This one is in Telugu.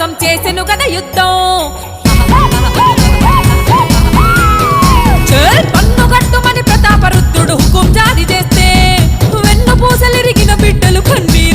కోసం చేసెను కదా యుద్ధం పన్ను కట్టుమని ప్రతాపరుద్రుడు హుకుం జారీ చేస్తే వెన్ను పూసలిరిగిన బిడ్డలు కన్నీ